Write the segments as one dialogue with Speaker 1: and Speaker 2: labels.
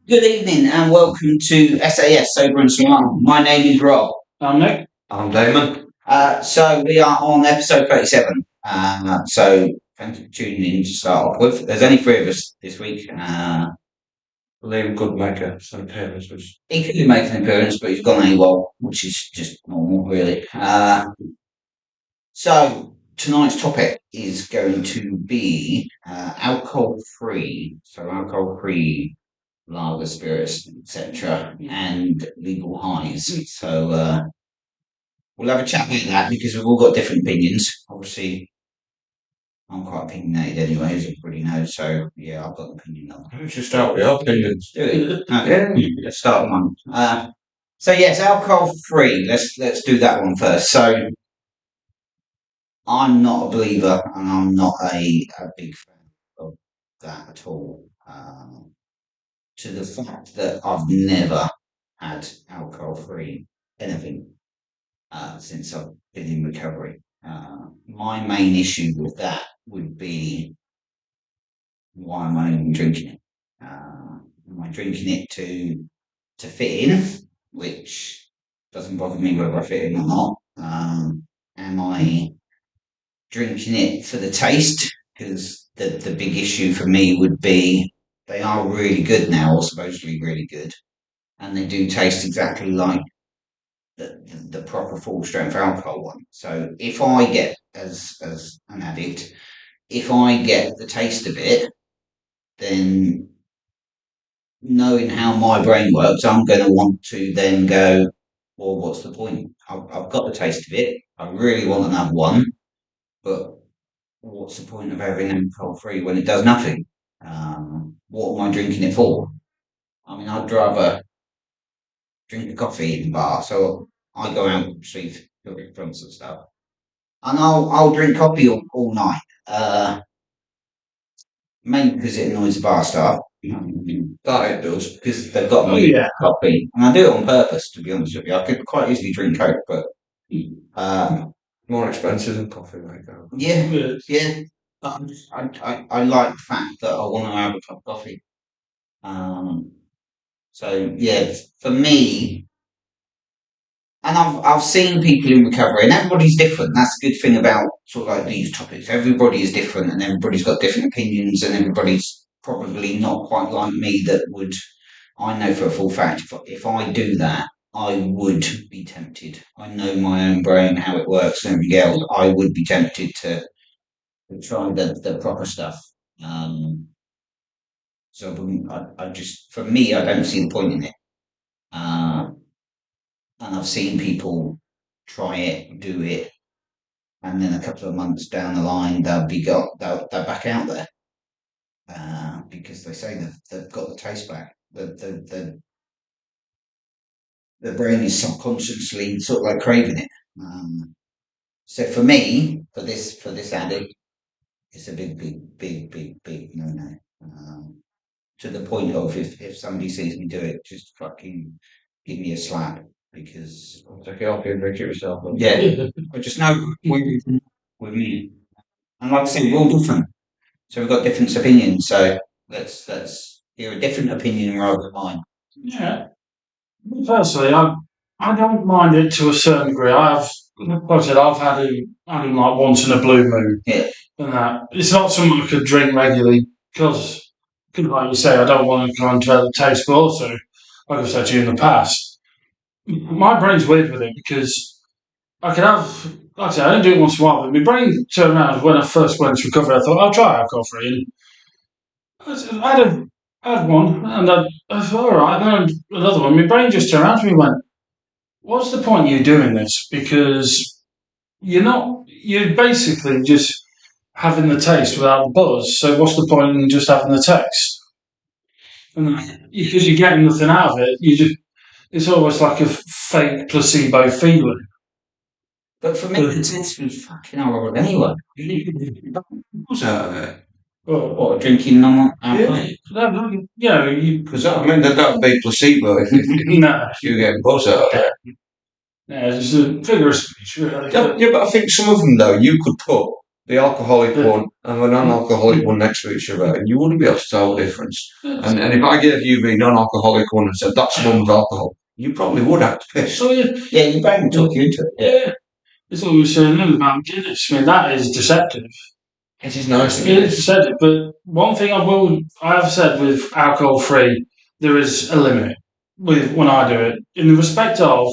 Speaker 1: Good evening and welcome to SAS Sober and Smart. My name is Rob.
Speaker 2: I'm Nick.
Speaker 3: I'm Damon.
Speaker 1: So we are on episode 37. So thank you for tuning in to start off with. There's only three of us this week.
Speaker 3: Liam could make some appearances.
Speaker 1: He could make an appearance, but he's gone AWOL, which is just normal, really. So tonight's topic is going to be alcohol-free. So alcohol-free lager, spirits, etc., and legal highs. So we'll have a chat about that because we've all got different opinions. Obviously, I'm quite opinionated anyway, as everybody knows. So yeah, I've got an opinion on
Speaker 3: Let's just start with your opinions.
Speaker 1: do it. Okay, let's start with one. So yes, alcohol free. Let's do that one first. So I'm not a believer, and I'm not a big fan of that at all. To the fact that I've never had alcohol free anything since I've been in recovery. My main issue with that would be why am I even drinking it? Am I drinking it to fit in, which doesn't bother me whether I fit in or not? Am I drinking it for the taste? Because the big issue for me would be they are really good now, or supposedly really good, and they do taste exactly like the proper full strength alcohol one. So if I get as an addict, if I get the taste of it, then knowing how my brain works, I'm going to want to then go, well, what's the point? I've got the taste of it. I really want another one, but what's the point of having alcohol free when it does nothing? What am I drinking it for? I mean, I'd rather drink the coffee in the bar, so I go out and see films and stuff, and I'll drink coffee all night. Mainly because it annoys the bar staff.
Speaker 3: That it does.
Speaker 1: Because they've got me coffee, and I do it on purpose. To be honest with you, I could quite easily drink Coke, but
Speaker 3: More expensive than coffee, mate.
Speaker 1: yeah. I like the fact that I want to have a cup of coffee. So yeah, for me, and I've seen people in recovery, and everybody's different. That's the good thing about sort of like these topics. Everybody is different, and everybody's got different opinions, and everybody's probably not quite like me. That would I know for a full fact if I do that, I would be tempted. I know my own brain, how it works, and everything else. I would be tempted to try the proper stuff. So I just, for me, I don't see the point in it. And I've seen people try it, do it, and then a couple of months down the line, they're back out there because they say they've got the taste back. The brain is subconsciously sort of like craving it. So for me, for this addict, it's a big no no. To the point of if somebody sees me do it, just fucking give me a slap because
Speaker 3: Take it off you and drink it yourself.
Speaker 1: yeah, I just know with me, and like I said, we're all different, so we've got different opinions. So let's hear a different opinion rather than mine.
Speaker 2: Yeah. Personally, I don't mind it to a certain degree. Like I said, I've had him like once in a blue moon.
Speaker 1: Yeah.
Speaker 2: And that it's not something I could drink regularly because, like you say, I don't want to control the taste. But also, like I've said to you in the past, my brain's weird with it because I can have, like I said, I don't do it once in a while, but my brain turned around when I first went into recovery. I thought I'll try alcohol free, and I had one, and I thought, all right, and then another one. My brain just turned around to me and went, what's the point of you doing this? Because you're basically just having the taste without the buzz. So what's the point in just having the taste? And because you're getting nothing out of it, it's almost like a fake placebo feeling.
Speaker 1: But for me, the taste was fucking horrible anyway.
Speaker 3: What's out of it?
Speaker 1: What drinking normal alcohol?
Speaker 3: Because I mean, that would be placebo if
Speaker 2: No,
Speaker 3: you get buzz out of it.
Speaker 2: yeah, it's a figure of speech. Really.
Speaker 3: Yeah, but I think some of them though you could put the alcoholic
Speaker 2: Yeah.
Speaker 3: one and the non-alcoholic one next to each other, and you wouldn't be able to tell the difference. And if I gave you the non-alcoholic one and said that's the one with alcohol, you probably would act pissed.
Speaker 2: So
Speaker 1: Yeah, your brain took you into it.
Speaker 2: yeah, it's what we were saying about Guinness. I mean, that is deceptive.
Speaker 3: It is nice.
Speaker 2: It is deceptive. But one thing I have said with alcohol free, there is a limit with when I do it in the respect of.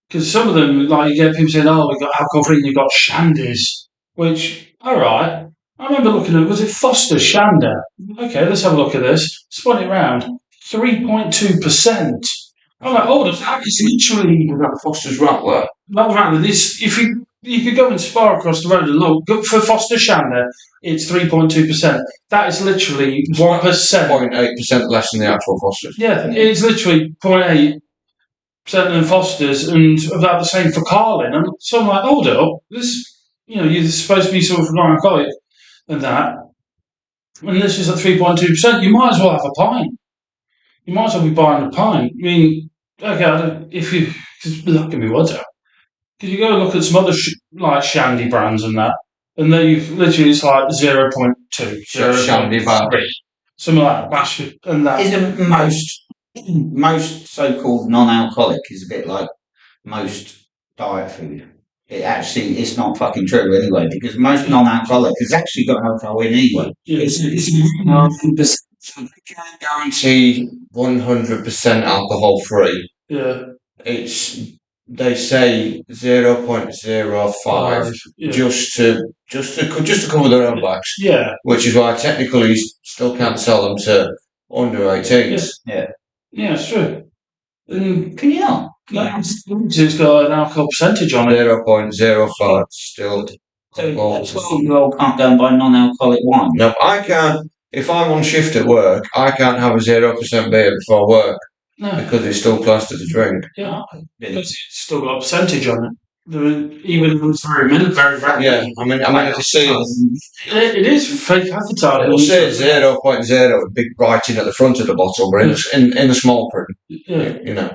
Speaker 2: Because some of them, like you get people saying, "Oh, we got alcohol free and you got shandies," which, all right. I remember looking at, was it Foster Shanda? Okay, let's have a look at this. Spun it round, 3.2%. I'm like, oh, that is literally
Speaker 3: We've got Foster's Rattler.
Speaker 2: not round. This, if you could go and spar across the road and look, go for Foster Shanda, it's 3.2%. That is literally 1%.
Speaker 3: 0.8% less than the actual Foster's.
Speaker 2: Yeah, it's literally 0.8%. Than Foster's, and about the same for Carlin. And so I'm like, hold up, this, you're supposed to be sort of non-alcoholic and that, and this is at 3.2%. You might as well have a pint. You might as well be buying a pint. I mean, okay, if you, that can be words out. Because you go and look at some other like shandy brands and that, and then you literally it's like 0.2,
Speaker 3: Shandy bar.
Speaker 2: something like that, and that.
Speaker 1: Isn't most so-called non-alcoholic is a bit like most diet food. It's not fucking true anyway, because most non-alcoholic has actually got alcohol in anyway.
Speaker 2: It's
Speaker 3: I can't guarantee 100% alcohol free.
Speaker 2: yeah.
Speaker 3: They say 0.05
Speaker 2: Yeah.
Speaker 3: just to cover their own backs.
Speaker 2: Yeah.
Speaker 3: Which is why technically you still can't sell them to under 18s.
Speaker 1: Yeah.
Speaker 2: Yeah, it's true. And
Speaker 1: Can you not?
Speaker 2: no, it's got an alcohol percentage on it.
Speaker 3: 0.05 still.
Speaker 1: So a 12-year-old can't go and buy non-alcoholic wine.
Speaker 3: No, I can't. If I'm on shift at work, I can't have a 0% beer before work
Speaker 2: No.
Speaker 3: because it's still classed as a drink.
Speaker 2: Yeah. Because it's still got a percentage on it. Even if it's very minute, very.
Speaker 3: Yeah, I mean, it'll say
Speaker 2: it is fake advertising.
Speaker 3: it'll say 0.0 big writing at the front of the bottle, but in the small print,
Speaker 2: Yeah.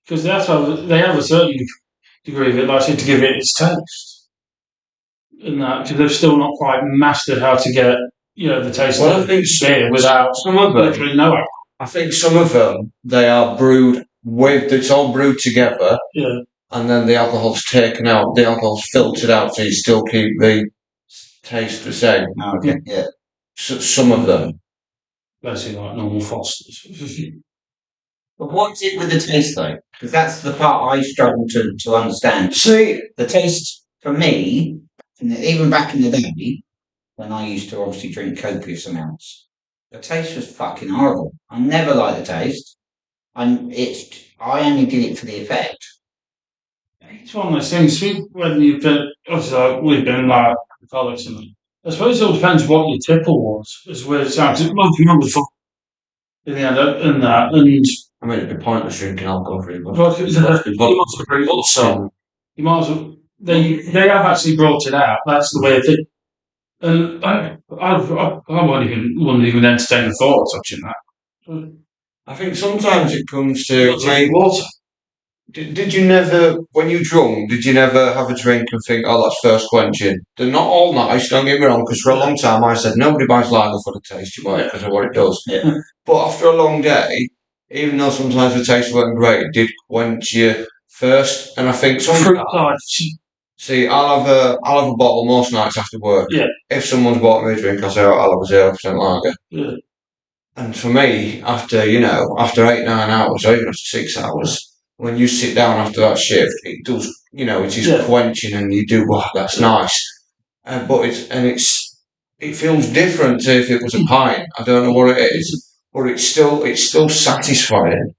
Speaker 2: Because they have a certain degree of it, like I said, to give it its taste, and that because they've still not quite mastered how to get the taste of beer without
Speaker 3: some of them.
Speaker 2: literally no alcohol.
Speaker 3: I think some of them they are brewed with it's all brewed together.
Speaker 2: Yeah.
Speaker 3: And then the alcohol's taken out, the alcohol's filtered out, so you still keep the taste the same.
Speaker 1: Okay, yeah.
Speaker 3: Some of them.
Speaker 2: Basically like normal Fosters.
Speaker 1: But what's it with the taste though? Because that's the part I struggle to understand.
Speaker 3: See,
Speaker 1: the taste for me, even back in the day, when I used to obviously drink copious amounts, the taste was fucking horrible. I never liked the taste. I only did it for the effect.
Speaker 2: It's one of those things. When you've been, obviously, we've been like alcoholics, and I suppose it all depends what your tipple was. As weird as it sounds, it might be number four in the end, and that, and
Speaker 3: I mean, it'd be pointless drinking alcohol free.
Speaker 2: you might as well bring also. You might as well. They have actually brought it out. That's the way of it. And I wouldn't even entertain the thought of touching that.
Speaker 3: I think sometimes it comes to
Speaker 2: water.
Speaker 3: Did you never, when you drunk, did you never have a drink and think, oh, that's first quenching? They're not all nice, don't get me wrong, because for a long time I said nobody buys lager for the taste, you buy it because of what it does.
Speaker 1: Yeah.
Speaker 3: But after a long day, even though sometimes the taste wasn't great, it did quench you first. And I think sometimes, see, I'll have a bottle most nights after work.
Speaker 2: Yeah.
Speaker 3: If someone's bought me a drink, I'll say, oh, I'll have a 0% lager.
Speaker 2: Yeah.
Speaker 3: And for me, after 8-9 hours, or even after 6 hours, when you sit down after that shift, it does, it is quenching, and you do, wow, that's nice. But it feels different to if it was a pint. I don't know what it is, but it's still satisfying.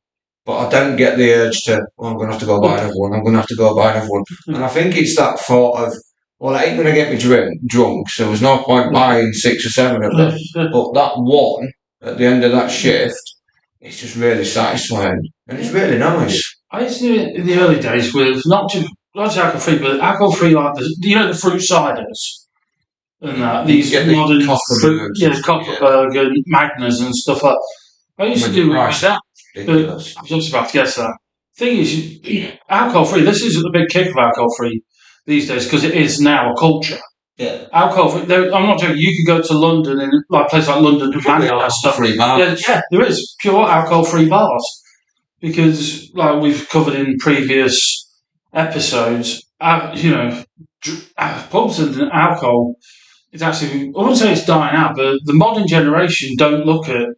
Speaker 3: But I don't get the urge to, I'm going to have to go buy another one. I'm going to have to go buy another one. And I think it's that thought of, well, it ain't going to get me drunk, so there's no point buying 6 or 7 of them. But that one at the end of that shift, it's just really satisfying, and it's really nice.
Speaker 2: I used to do it in the early days with not just alcohol free, but alcohol free like the fruit ciders and these modern fruit, Copperberg and Magners and stuff like that. I used to do it like that. But I was just about to get to that. Thing is, alcohol free. This is the big kick of alcohol free these days because it is now a culture.
Speaker 1: Yeah.
Speaker 2: Alcohol. I'm not joking. You could go to London and like places like London and Manchester stuff.
Speaker 3: Free bars.
Speaker 2: Yeah, there is pure alcohol-free bars because, like we've covered in previous episodes, pubs and alcohol. It's actually, I wouldn't say it's dying out, but the modern generation don't look at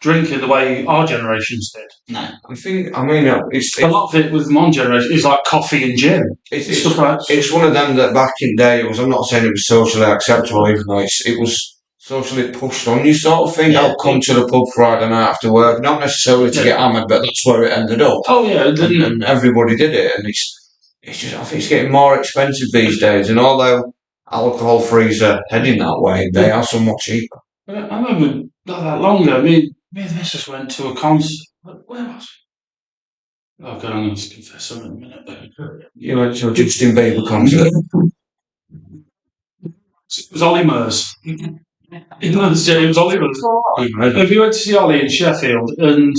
Speaker 2: drinking the way our generations did.
Speaker 1: No.
Speaker 3: It's
Speaker 2: A lot of it with the modern generation is like coffee and gin.
Speaker 3: it's one of them that back in the day I'm not saying it was socially acceptable, even though it was socially pushed on you sort of thing.
Speaker 1: Yeah.
Speaker 3: I'll come to the pub Friday night after work, not necessarily to get hammered, but that's where it ended up.
Speaker 2: Oh yeah,
Speaker 3: and everybody did it, and it's just I think it's getting more expensive these days. And although alcohol frees are heading that way, they are somewhat cheaper.
Speaker 2: I remember not that long ago. Me and the missus went to a concert. Where was it? Oh god, I'm going to confess something in a minute.
Speaker 3: You went to a Justin Bieber concert.
Speaker 2: It was Ollie Murs. It was Ollie Murs. And we went to see Ollie in Sheffield, and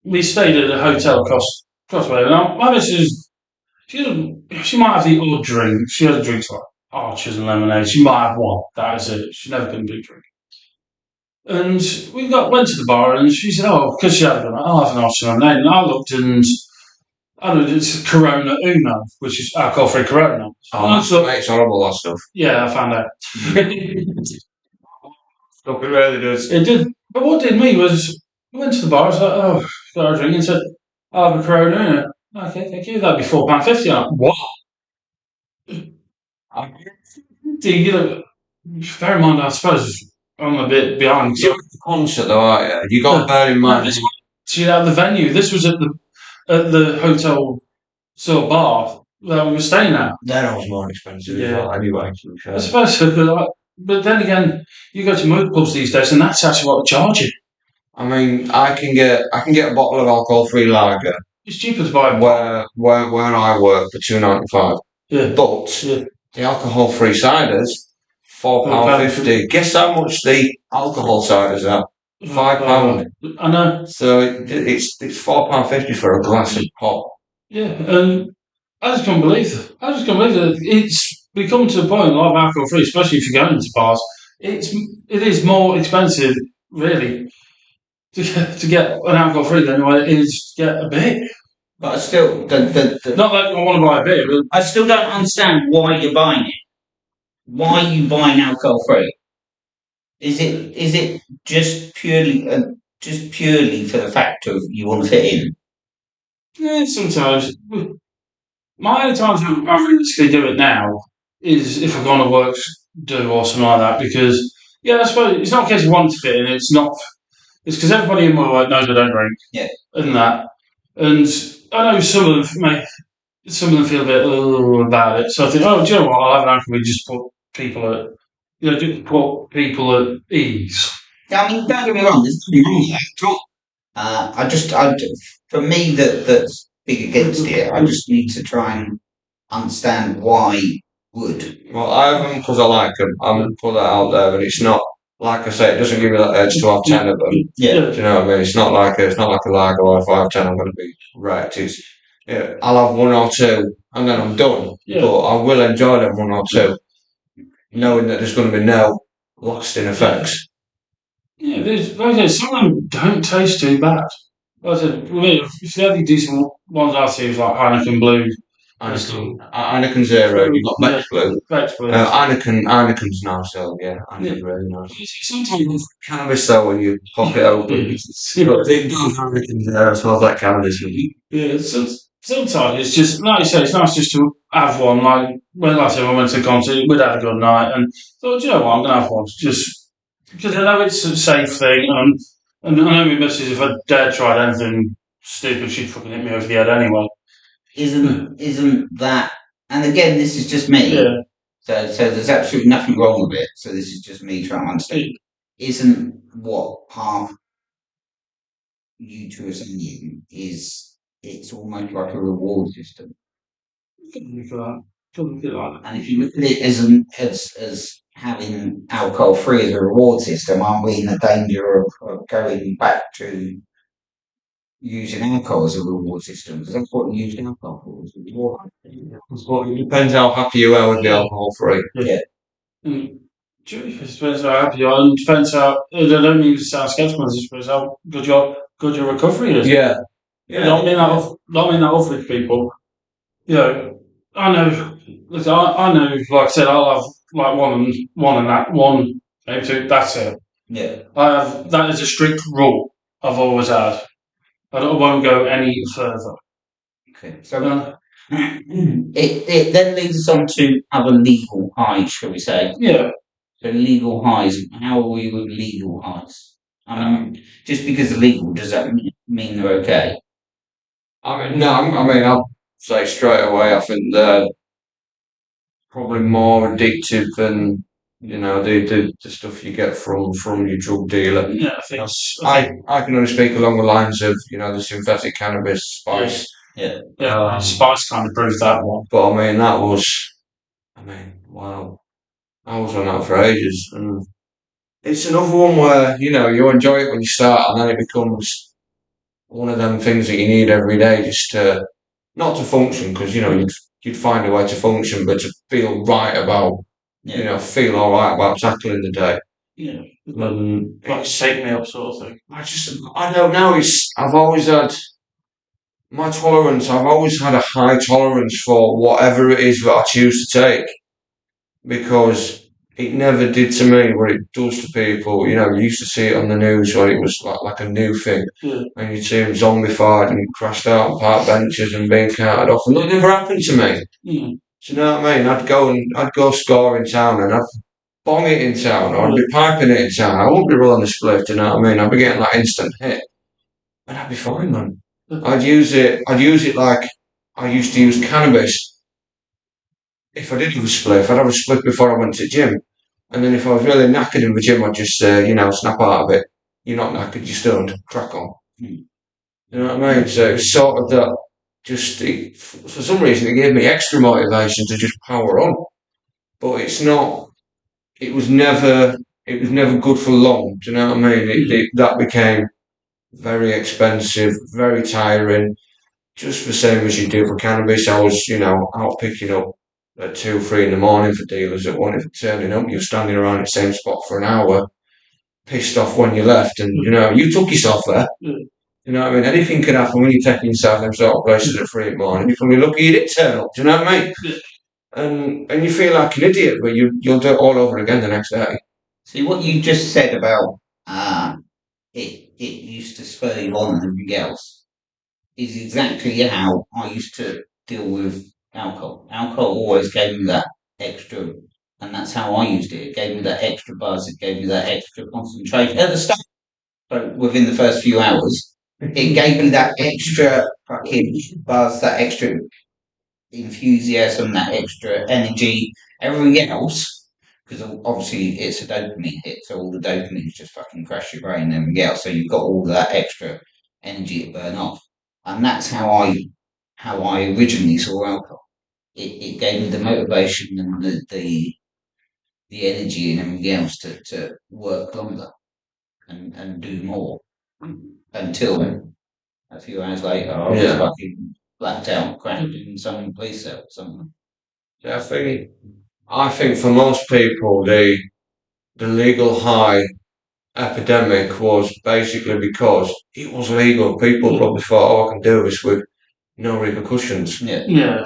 Speaker 2: we stayed at a hotel Crossway. Now, my missus, she might have the odd drink. She had drinks like Archers and lemonade. She might have one. That is it. She's never been a big drink. And we went to the bar, and she said, "Oh, because she had one, I'll have an Archer and lemonade." And I looked, and I don't know, it's Corona Uno, which is alcohol-free Corona.
Speaker 3: It's horrible, that stuff.
Speaker 2: Yeah, I found out.
Speaker 3: Stuff it really does.
Speaker 2: It did. But what did me was, we went to the bar, I was like, "Oh, got a drink," and said, "I'll have a Corona Uno." "Okay, thank you. That'd be £4.50. I'm like, "What?" Bear in mind, I suppose I'm a bit behind.
Speaker 3: You're at the concert though, aren't you? You got to bear in mind.
Speaker 2: See, at the venue, this was at the hotel bar that we were staying at.
Speaker 3: They're always more expensive as well, anyway, to be fair.
Speaker 2: I suppose so, but then again, you go to most pubs these days, and that's actually what they're charging.
Speaker 3: I mean, I can get a bottle of alcohol-free lager.
Speaker 2: It's cheaper to buy
Speaker 3: where I work for £2.95.
Speaker 2: Yeah.
Speaker 3: But the alcohol-free ciders, £4.50. Guess how much the alcohol ciders are? £5.
Speaker 2: I know.
Speaker 3: So it's £4.50 for a glass of pop.
Speaker 2: Yeah, and I just can't believe it. It's become to a point, a lot of alcohol-free, especially if you're going to bars. It is more expensive, really, to get an alcohol-free than it is to get a beer.
Speaker 1: But I still,
Speaker 2: not that I want to buy a beer, but
Speaker 1: I still don't understand why you're buying it. Why are you buying alcohol-free? Is it just purely for the fact of you want to fit in?
Speaker 2: yeah, sometimes. My only times I realistically do it now is if I've gone to work do or something like that, because I suppose it's not a case of wanting to fit in. It's because everybody in my work knows I don't drink.
Speaker 1: Yeah.
Speaker 2: And that, and I know some of them feel a bit about it. So I think, do you know what? I'll have an alcohol. We just put people at ease.
Speaker 1: I mean, don't get me wrong. There's nothing wrong with that. For me, that's big against it. I just need to try and understand why would.
Speaker 3: Well, I have them because I like them. I'm going to put that out there, but it's not, like I say, it doesn't give me that edge to have 10 of them.
Speaker 1: Yeah.
Speaker 3: Do you know what I mean? It's not like a lager, or if I have 10, I'm going to be wrecked. I'll have one or two, and then I'm done.
Speaker 2: Yeah.
Speaker 3: But I will enjoy them one or two, knowing that there's going to be no lasting effects.
Speaker 2: Yeah, some of them don't taste too bad. Like I said, if the only decent ones I see is like Heineken Blue.
Speaker 3: Heineken Zero, you've got Beck's Blue. Heineken's nice, so yeah, Heineken's really nice.
Speaker 2: Sometimes
Speaker 3: Cannabis though, when you pop it open, Heineken Zero smells like cannabis.
Speaker 2: Yeah, sometimes it's just, like you say, it's nice just to have one. Like when I said, I went to the concert, we'd had a good night, and thought, do you know what, I'm going to have one. Just because I know it's a safe thing, and I know my missus, if I dared try anything stupid, she'd fucking hit me over the head anyway.
Speaker 1: Isn't that? And again, this is just me.
Speaker 2: Yeah.
Speaker 1: So there's absolutely nothing wrong with it. So this is just me trying to understand. Isn't what half you two are saying is it's almost like a reward system.
Speaker 2: Couldn't look at that.
Speaker 1: And if you look at it as having alcohol free as a reward system, aren't we in the danger of going back to using alcohol as a reward system, because that's what you used alcohol for. Was reward.
Speaker 3: But it depends how happy you are with the alcohol free.
Speaker 1: Yeah.
Speaker 2: It depends how happy you are, and depends how. I don't mean to sound skeptical. It depends how good your recovery is.
Speaker 3: Yeah.
Speaker 2: I don't mean that. Don't mean that off with people. You know, I know. Listen, I know. Like I said, I'll have like one, maybe two. That's it.
Speaker 1: Yeah.
Speaker 2: I have. That is a strict rule I've always had. Won't go any further.
Speaker 1: Okay. So it then leads us on to other legal highs, shall we say?
Speaker 2: Yeah.
Speaker 1: So legal highs. How are we with legal highs? Just because they're legal, does that mean they're okay?
Speaker 3: I mean, no, I mean, I'll say straight away, I think they're probably more addictive than, the stuff you get from your drug dealer.
Speaker 2: Yeah, I think.
Speaker 3: I can only speak along the lines of, the synthetic cannabis spice.
Speaker 1: Yeah.
Speaker 2: Spice kind of proves that one.
Speaker 3: But I mean, wow. I was on that for ages. And it's another one where, you enjoy it when you start and then it becomes one of them things that you need every day just to, not to function, because, you'd find a way to function, but to feel right about, feel all right about tackling the day.
Speaker 2: Yeah.
Speaker 3: And
Speaker 2: Like shake me up sort of thing.
Speaker 3: I don't know, I've always had I've always had a high tolerance for whatever it is that I choose to take, because it never did to me what it does to people. You used to see it on the news where it was like a new thing.
Speaker 2: Yeah.
Speaker 3: And you'd see them zombified and crashed out on park benches and being carted off, and that never happened to me.
Speaker 2: Mm.
Speaker 3: Do you know what I mean? I'd go score in town and I'd bong it in town, or I'd be piping it in town. I wouldn't be rolling the split, do you know what I mean? I'd be getting that instant hit. And I'd be fine, man. I'd use it like I used to use cannabis. If I did have a spliff, I'd have a spliff before I went to the gym. And then if I was really knackered in the gym, I'd just, snap out of it. You're not knackered, you're stoned, crack on. You know what I mean? So it's sort of that, for some reason, it gave me extra motivation to just power on. But it was never good for long. Do you know what I mean? That became very expensive, very tiring. Just the same as you do for cannabis. I was, out picking up at 2, 3 in the morning for dealers that wanted turning up. You're standing around the same spot for an hour, pissed off when you left, and you took yourself there. You know what I mean? Anything could happen when you're taking yourself them sort of places at 3 in the morning. If you're lucky, you did turn up. Do you know what I mean? And you feel like an idiot, but you'll do it all over again the next day.
Speaker 1: See what you just said about it used to spur you on and everything else is exactly how I used to deal with alcohol. Alcohol always gave me that extra, and that's how I used it. It gave me that extra buzz. It gave me that extra concentration at the start. But within the first few hours, it gave me that extra fucking buzz, that extra enthusiasm, that extra energy, everything else. Because obviously it's a dopamine hit, so all the dopamine just fucking crash your brain and everything else. So you've got all that extra energy to burn off, and that's how I originally saw alcohol. It gave me the motivation and the energy and everything else to work longer and do more until a few hours later I was fucking blacked out, cracked in some police cell or something.
Speaker 3: Yeah, I think for most people, the legal high epidemic was basically because it was legal. People probably thought, "Oh, I can do this with no repercussions."
Speaker 1: Yeah.
Speaker 2: Yeah.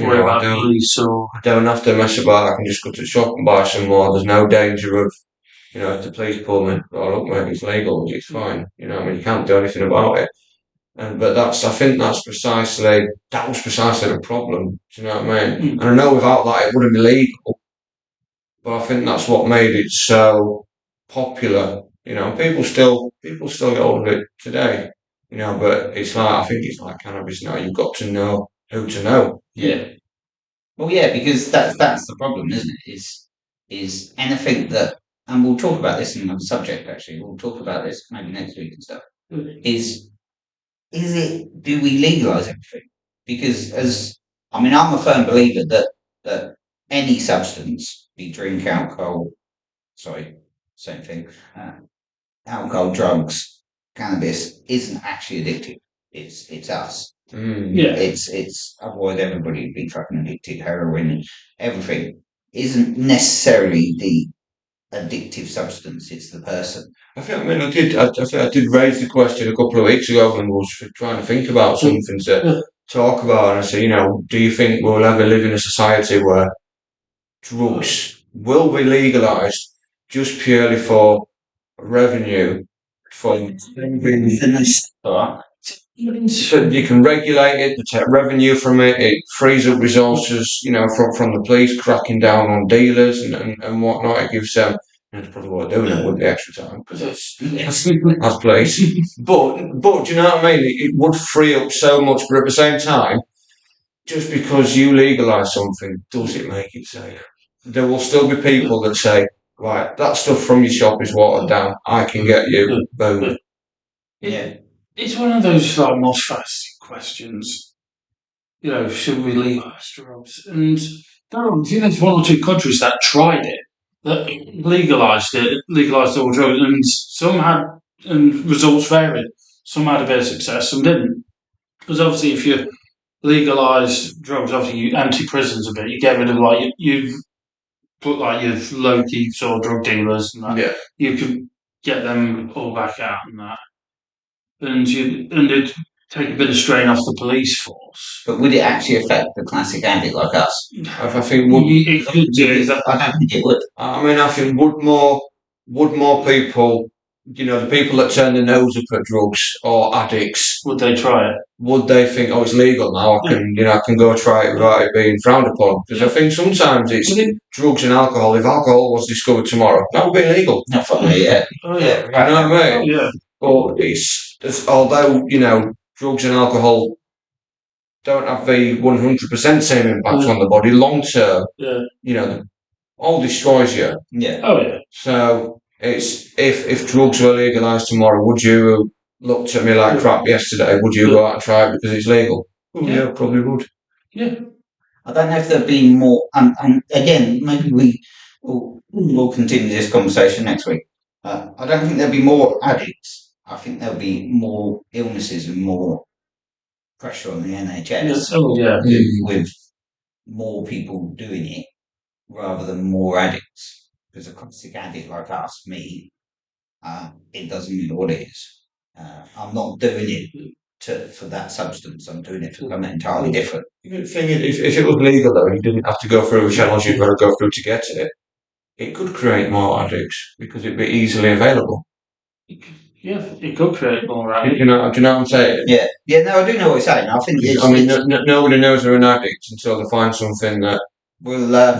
Speaker 2: Worry about police or.
Speaker 3: I don't have to mess about. I can just go to the shop and buy some more. There's no danger of, if the police pull me, oh look, mate, it's legal, it's fine. I mean, you can't do anything about it. But I think that was precisely the problem. Do you know what I mean? And I know without that it wouldn't be legal, but I think that's what made it so popular. People still get hold of it today. But I think it's like cannabis now. You've got to know who to know.
Speaker 1: Yeah. Well, yeah, because that's the problem, isn't it? Is anything that, and we'll talk about this in another subject. Actually, we'll talk about this maybe next week and stuff. Is it? Do we legalise everything? Because I'm a firm believer that any substance, be drink, alcohol, sorry, same thing, alcohol, drugs, cannabis, isn't actually addictive. it's us.
Speaker 2: Yeah.
Speaker 1: It's otherwise everybody would be fucking addicted. Heroin, everything isn't necessarily the addictive substance. It's the person.
Speaker 3: I think. I mean, I did. I think I did raise the question a couple of weeks ago and was trying to think about something to talk about. And I said, do you think we'll ever live in a society where drugs will be legalized just purely for revenue? So you can regulate it, take revenue from it. It frees up resources, from the police cracking down on dealers and whatnot. It gives them. That's probably what they're doing with the extra time because that's police. But do you know what I mean? It would free up so much, but at the same time, just because you legalise something, does it make it safe? There will still be people that say, right, that stuff from your shop is watered down. I can get you. Boom.
Speaker 1: Yeah.
Speaker 2: It's one of those like most fascinating questions. Should we legalise drugs? And I think there's one or two countries that tried it, that legalised all drugs, and some had, and results varied. Some had a bit of success, some didn't. Because obviously, if you legalise drugs, obviously you empty-prisons a bit. You get rid of you put your low-key sort of drug dealers and that.
Speaker 3: Yeah.
Speaker 2: You could get them all back out and that. And it'd take a bit of strain off the police force.
Speaker 1: But would it actually affect the classic addict like us?
Speaker 3: I think would.
Speaker 2: It could do.
Speaker 1: I don't think it would.
Speaker 3: I mean, I think would more people, the people that turn their nose up at drugs or addicts,
Speaker 2: Would they try it?
Speaker 3: would they think, oh, it's legal now? I can go try it without it being frowned upon. Because I think sometimes it's drugs and alcohol. If alcohol was discovered tomorrow, that would be illegal.
Speaker 1: Not for me, yeah.
Speaker 2: Oh yeah.
Speaker 3: You know what I mean?
Speaker 2: Yeah.
Speaker 3: But although drugs and alcohol don't have the 100% same impact on the body long term.
Speaker 2: Yeah.
Speaker 3: All destroys you.
Speaker 1: Yeah.
Speaker 2: Oh yeah.
Speaker 3: So it's if drugs were legalised tomorrow, would you have looked at me like crap yesterday? Would you go out and try it because it's legal? Oh, yeah, probably would.
Speaker 2: Yeah.
Speaker 1: I don't know if there'll be more. And again, maybe we'll continue this conversation next week. I don't think there'll be more addicts. I think there'll be more illnesses and more pressure on the NHS. With more people doing it rather than more addicts. Because a classic addict like us, me, it doesn't mean what it is. I'm not doing it for that substance. I'm doing it for something entirely different.
Speaker 3: The thing is, if it was legal though, and you didn't have to go through the channels you've got to go through to get it, it could create more addicts because it'd be easily available.
Speaker 2: Yeah, it could create more addicts.
Speaker 3: Do you know what I'm saying?
Speaker 1: Yeah. No, I do know what you're saying. I think
Speaker 3: nobody knows they're an addict until they find something that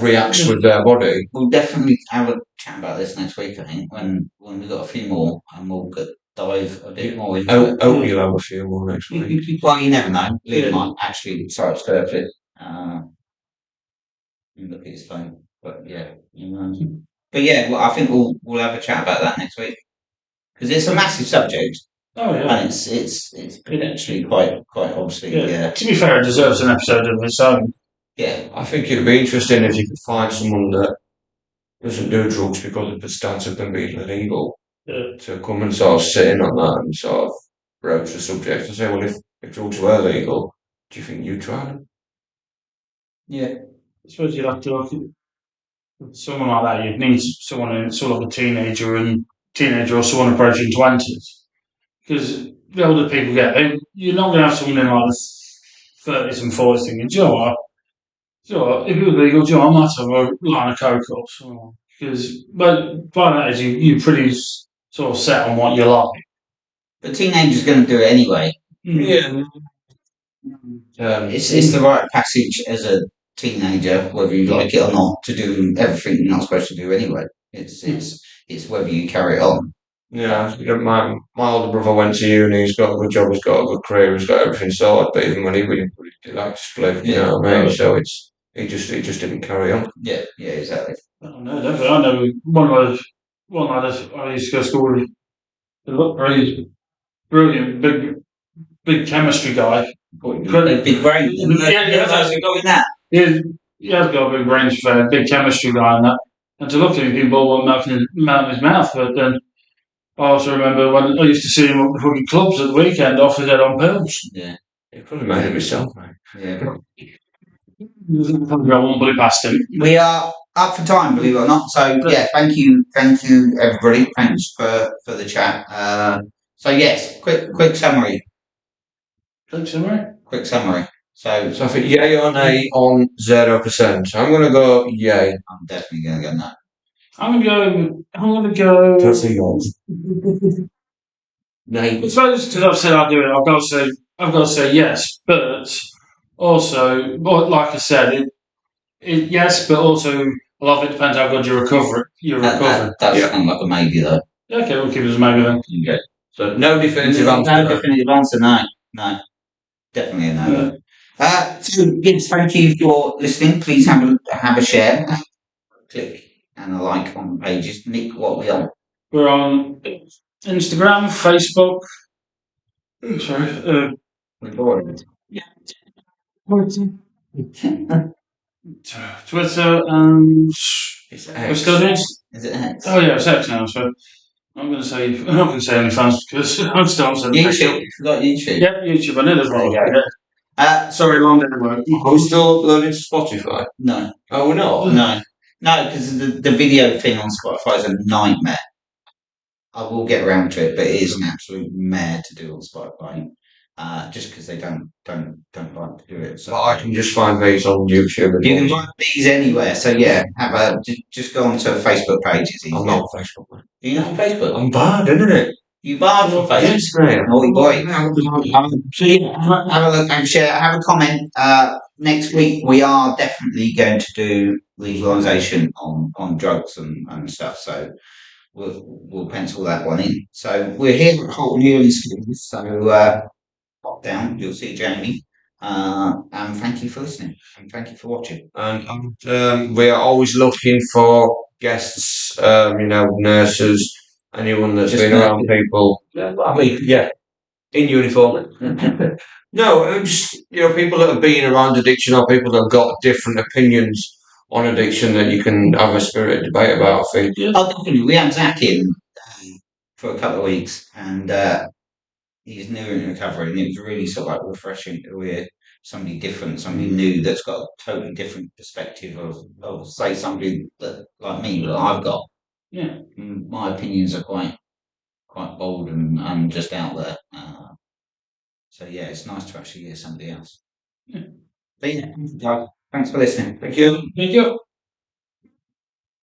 Speaker 3: reacts with their body.
Speaker 1: We'll definitely have a chat about this next week, I think, when we've got a few more and we'll dive a bit more into it.
Speaker 3: Hope you'll have a few more next week.
Speaker 1: Well, you never know. Liam might actually decide to surf it. Look at his phone. But yeah, But yeah, well, I think we'll have a chat about that next week. Because it's a massive subject.
Speaker 2: Oh yeah.
Speaker 1: And it's actually quite obviously. Yeah.
Speaker 2: To be fair, it deserves an episode of its own.
Speaker 1: Yeah.
Speaker 3: I think it'd be interesting if you could find someone that doesn't do drugs because of the stance of them being illegal.
Speaker 2: Yeah.
Speaker 3: To come and sort of sit in on that and sort of broach the subject and say, well, if drugs were legal, do you think you'd try them?
Speaker 1: Yeah.
Speaker 2: I suppose you'd have to look at someone like that. You'd need someone who's sort of a teenager or someone approaching 20s. Because the older people you're not going to have someone in like the 30s and 40s thinking, do you know what? If it was legal, do you know, I might have a line of coke or something. Because by that age, you're pretty sort of set on what you like.
Speaker 1: The teenager's going to do it anyway.
Speaker 3: Yeah.
Speaker 1: It's the right passage as a teenager, whether you like it or not, to do everything you're not supposed to do anyway. It's whether you carry it on.
Speaker 3: Yeah, my older brother went to uni. He's got a good job. He's got a good career. He's got everything sorted. But even when he liked to split, you know what I mean. So he just didn't carry on.
Speaker 1: Yeah, exactly.
Speaker 2: I know, definitely. I know one lad I used to go to school with. He looked brilliant, big chemistry guy.
Speaker 1: Big brain.
Speaker 2: He has got a big brain for big chemistry guy and that. And to look at him, people won't melt in his mouth. But then I also remember when I used to see him at the fucking clubs at the weekend, off his head on pills.
Speaker 1: Yeah.
Speaker 3: He probably made it himself, mate.
Speaker 1: Yeah.
Speaker 2: I won't put it past him.
Speaker 1: We are up for time, believe it or not. So yeah, thank you, everybody. Thanks for the chat. So yes, quick summary. Quick summary. So
Speaker 3: So I think yay or nay on 0%. I'm going to go yay.
Speaker 1: I'm definitely going to go no.
Speaker 2: I'm gonna go.
Speaker 3: Don't say yours. Nay.
Speaker 2: I suppose because I've said I'll do it, I've got to say yes, but also, like I said, yes, but also a lot of it depends how good you're recovering.
Speaker 1: That's kind of like a maybe though.
Speaker 2: Okay, we'll keep it as maybe then.
Speaker 1: Okay.
Speaker 3: So no definitive answer.
Speaker 1: No definitive answer. No. Definitely a no. So yes, thank you for listening. Please have a share, click and a like on the pages. Nick, what are we on?
Speaker 2: We're on Instagram, Facebook. Sorry.
Speaker 1: We're bored.
Speaker 2: Twitter and
Speaker 1: It's
Speaker 2: we're
Speaker 1: X.
Speaker 2: still doing.
Speaker 1: Is it X?
Speaker 2: Oh yeah, it's X now. So I'm not going to say OnlyFans because I'm still on
Speaker 1: YouTube. You forgot YouTube.
Speaker 2: Yep, YouTube. I know there's one. Sorry, long day work.
Speaker 3: Are we still uploading to Spotify?
Speaker 1: No.
Speaker 3: Oh, we're not?
Speaker 1: No, because the video thing on Spotify is a nightmare. I will get around to it, but it is an absolute mare to do on Spotify. Just because they don't like to do it. So
Speaker 3: But I can just find these on YouTube.
Speaker 1: you can find these anywhere. So yeah, just go onto a Facebook page. It's easy.
Speaker 3: I'm not on Facebook, man.
Speaker 1: You're not on Facebook.
Speaker 3: I'm bad, isn't it?
Speaker 1: You barred from Facebook.
Speaker 3: Yes, mate.
Speaker 1: Naughty boy. So yeah, have a look and share. Have a comment. Next week we are definitely going to do legalisation on drugs and stuff. So we'll pencil that one in. So we're here at Holton Healing Schools. So pop down. You'll see Jamie. And thank you for listening. And thank you for watching.
Speaker 3: And we are always looking for guests. Nurses, anyone that's
Speaker 1: Just
Speaker 3: been around people. I mean, yeah, in uniform. No, just people that have been around addiction or people that have got different opinions on addiction that you can have a spirited debate about. I think.
Speaker 1: Oh, definitely. We had Zach in for a couple of weeks, and he's new in recovery, and it was really sort of like refreshing to hear somebody different, somebody new that's got a totally different perspective of say somebody that like me that I've got.
Speaker 2: Yeah.
Speaker 1: My opinions are quite bold and just out there. So yeah, it's nice to actually hear somebody else.
Speaker 2: Yeah.
Speaker 1: But yeah, thanks for listening.
Speaker 3: Thank you.
Speaker 2: Thank you.